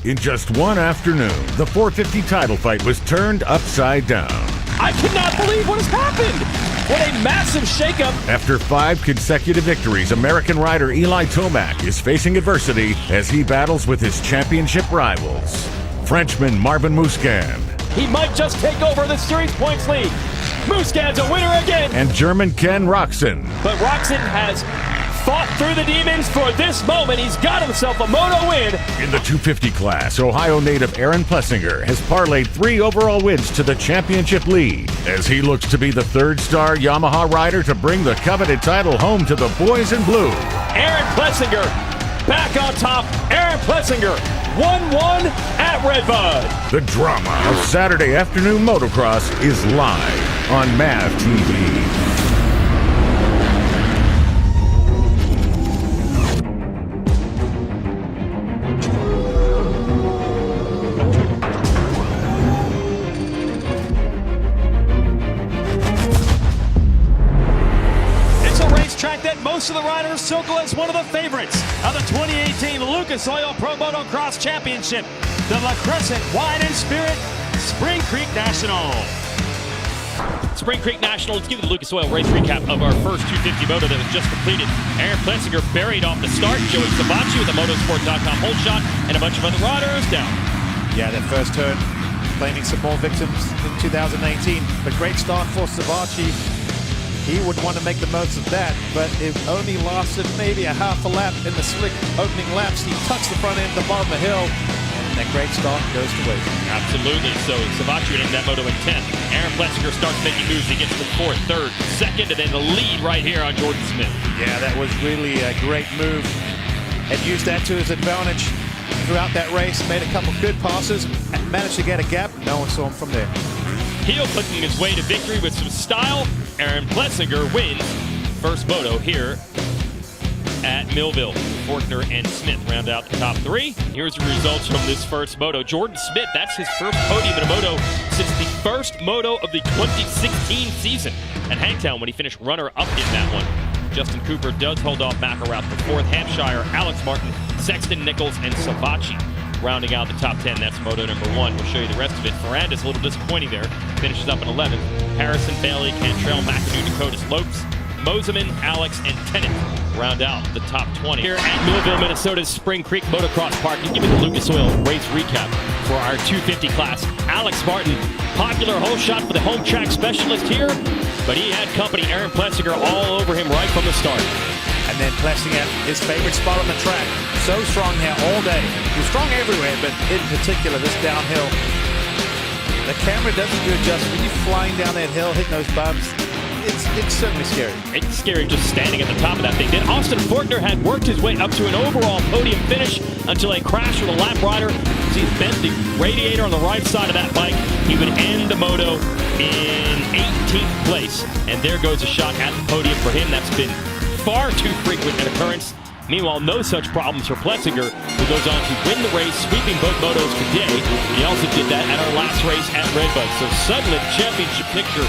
In just one afternoon, the 450 title fight was turned upside down. I cannot believe what has happened! What a massive shakeup! After 5 consecutive victories, American rider Eli Tomac is facing adversity as he battles with his championship rivals. Frenchman Marvin Musquin. He might just take over the series points lead. Musquin's a winner again! And German Ken Roczen. But Roczen has fought through the demons for this moment. He's got himself a moto win. In the 250 class, Ohio native Aaron Plessinger has parlayed 3 overall wins to the championship lead as he looks to be the 3rd-star Yamaha rider to bring the coveted title home to the boys in blue. Aaron Plessinger back on top. Aaron Plessinger 1-1 at Redbud. The drama of Saturday afternoon motocross is live on MAV TV. That most of the riders circle as one of the favorites of the 2018 Lucas Oil Pro Motocross Championship, the La Crescent Wine and Spirit Spring Creek National. Spring Creek National, let's give you the Lucas Oil race recap of our first 250 moto that was just completed. Aaron Plessinger buried off the start, Joey Savacci with the motorsport.com hold shot, and a bunch of other riders down. Yeah, that first turn, claiming some more victims in 2018, but great start for Savacci. He would want to make the most of that, but it only lasted maybe a half a lap in the slick opening laps. He touched the front end at the bottom of the hill, and that great start goes to waste. Absolutely. So Savacci would end that moto in 10th. Aaron Plessinger starts making moves. He gets to 4th, 3rd, 2nd, and then the lead right here on Jordan Smith. Yeah, that was really a great move, and used that to his advantage throughout that race. Made a couple good passes and managed to get a gap. No one saw him from there. Heel clicking his way to victory with some style. Aaron Plessinger wins first moto here at Millville. Forkner and Smith round out the top 3. Here's the results from this first moto. Jordan Smith, that's his first podium in a moto since the first moto of the 2016 season at Hangtown when he finished runner-up in that one. Justin Cooper does hold off Baccarat for 4th. Hampshire, Alex Martin, Sexton, Nichols, and Savacci rounding out the top 10. That's moto number 1. We'll show you the rest of it. Ferrandis a little disappointing there. Finishes up in 11th. Harrison, Bailey, Cantrell, McAdoo, Dakota Slopes, Moseman, Alex, and Tennant round out the top 20. Here at Millville, Minnesota's Spring Creek Motocross Park, you give me the Lucas Oil race recap for our 250 class. Alex Martin, popular hole shot for the home track specialist here, but he had company. Aaron Plessinger all over him right from the start. And then Plessinger, his favorite spot on the track. So strong here all day. He was strong everywhere, but in particular this downhill. The camera doesn't do it justice. When you're flying down that hill, hitting those bumps, it's certainly scary. It's scary just standing at the top of that thing. Then Austin Forkner had worked his way up to an overall podium finish until a crash with a lap rider. So he bent the radiator on the right side of that bike. He would end the moto in 18th place. And there goes a shot at the podium for him. That's been far too frequent an occurrence. Meanwhile, no such problems for Plessinger, who goes on to win the race, sweeping both motos today. He also did that at our last race at Redbud. So suddenly the championship picture,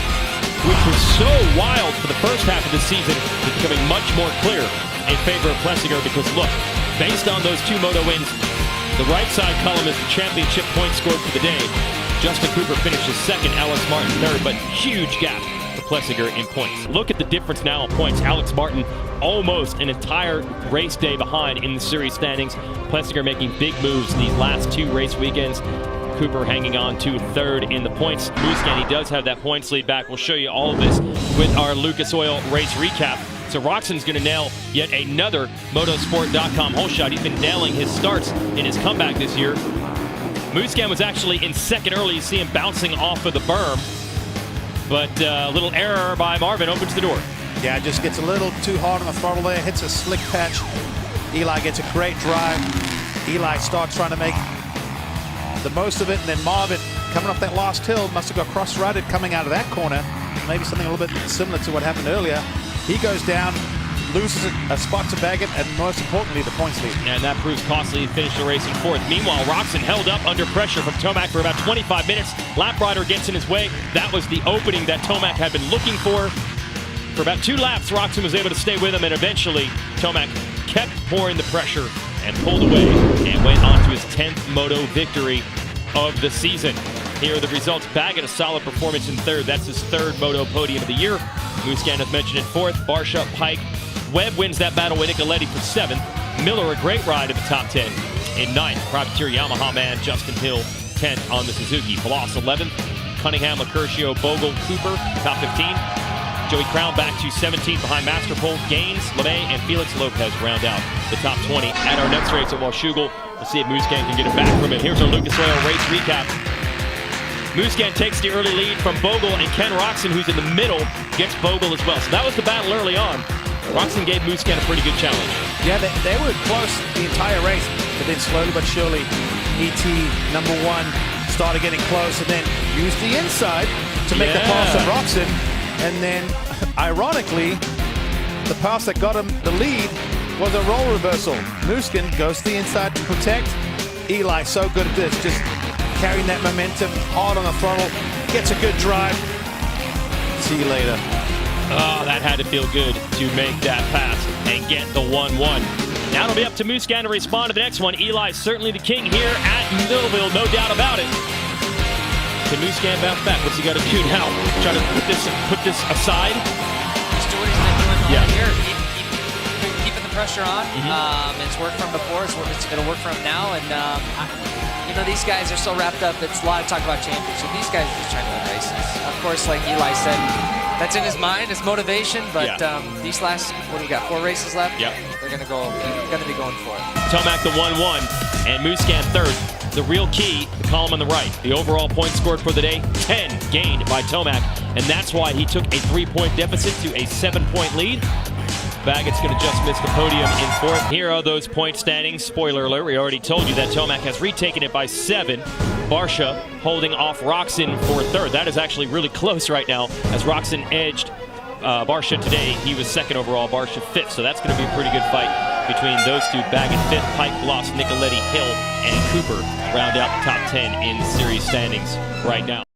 which was so wild for the first half of the season, is becoming much more clear in favor of Plessinger because, look, based on those 2 moto wins, the right side column is the championship points scored for the day. Justin Cooper finishes 2nd, Alex Martin 3rd, but huge gap for Plessinger in points. Look at the difference now in points. Alex Martin almost an entire race day behind in the series standings. Plessinger making big moves these last 2 race weekends. Cooper hanging on to 3rd in the points. Musquin, he does have that points lead back. We'll show you all of this with our Lucas Oil race recap. So Roczen's going to nail yet another motorsport.com hole shot. He's been nailing his starts in his comeback this year. Musquin was actually in 2nd early. You see him bouncing off of the berm. But a little error by Marvin opens the door. Yeah, just gets a little too hard on the throttle there. Hits a slick patch. Eli gets a great drive. Eli starts trying to make the most of it. And then Marvin, coming up that last hill, must have got cross-rutted coming out of that corner. Maybe something a little bit similar to what happened earlier. He goes down, loses a spot to Baggett, and most importantly, the points lead. And that proves costly. He finished the race in 4th. Meanwhile, Roczen held up under pressure from Tomac for about 25 minutes. Lap rider gets in his way. That was the opening that Tomac had been looking for. For about 2 laps, Roczen was able to stay with him, and eventually Tomac kept pouring the pressure and pulled away and went on to his 10th moto victory of the season. Here are the results. Baggett, a solid performance in third. That's his third moto podium of the year. Musquin, as mentioned, in fourth. Barsha, Pike. Webb wins that battle with Nicoletti for seventh. Miller, a great ride in the top 10. In ninth, privateer Yamaha man Justin Hill, 10th on the Suzuki. Bloss, 11th. Cunningham, Lacurcio, Bogle, Cooper, top 15. Joey Crown back to 17th behind Masterpole. Gaines, LeMay, and Felix Lopez round out the top 20. At our next race at Washougal, we'll see if Musquin can get it back from him. Here's our Lucas Oil race recap. Musquin takes the early lead from Bogle, and Ken Roxon, who's in the middle, gets Bogle as well. So that was the battle early on. Roxon gave Musquin a pretty good challenge. Yeah, they were close the entire race, but then slowly but surely, ET number one started getting close and then used the inside to make the pass of Roxon. And then, ironically, the pass that got him the lead was a role reversal. Musquin goes to the inside to protect. Eli, so good at this, just carrying that momentum, hard on the throttle, gets a good drive. See you later. Oh, that had to feel good to make that pass and get the 1-1. Now it'll be up to Musquin to respond to the next one. Eli's certainly the king here at Millville, no doubt about it. Can Musquin bounce back? What's he got to do now? Try to put this aside? He's doing what he's been doing all year. Keeping the pressure on. It's worked for him before. It'll work for him now. And, you know, these guys are so wrapped up. It's a lot of talk about championship. These guys are just trying to win races. Of course, like Eli said, that's in his mind, his motivation. But these last, what do we got, 4 races left? Yep. They're going to be going for it. Tomac the 1-1 and Musquin third. The real key, the column on the right. The overall points scored for the day, 10 gained by Tomac. And that's why he took a 3-point deficit to a 7-point lead. Baggett's going to just miss the podium in fourth. Here are those point standings. Spoiler alert, we already told you that Tomac has retaken it by 7. Barsha holding off Roxon for third. That is actually really close right now as Roxon edged Barsha today. He was second overall, Barsha 5th. So that's going to be a pretty good fight between those two. Baggett 5th, Pike, Bloss, Nicoletti, Hill, and Cooper round out the top 10 in series standings right now.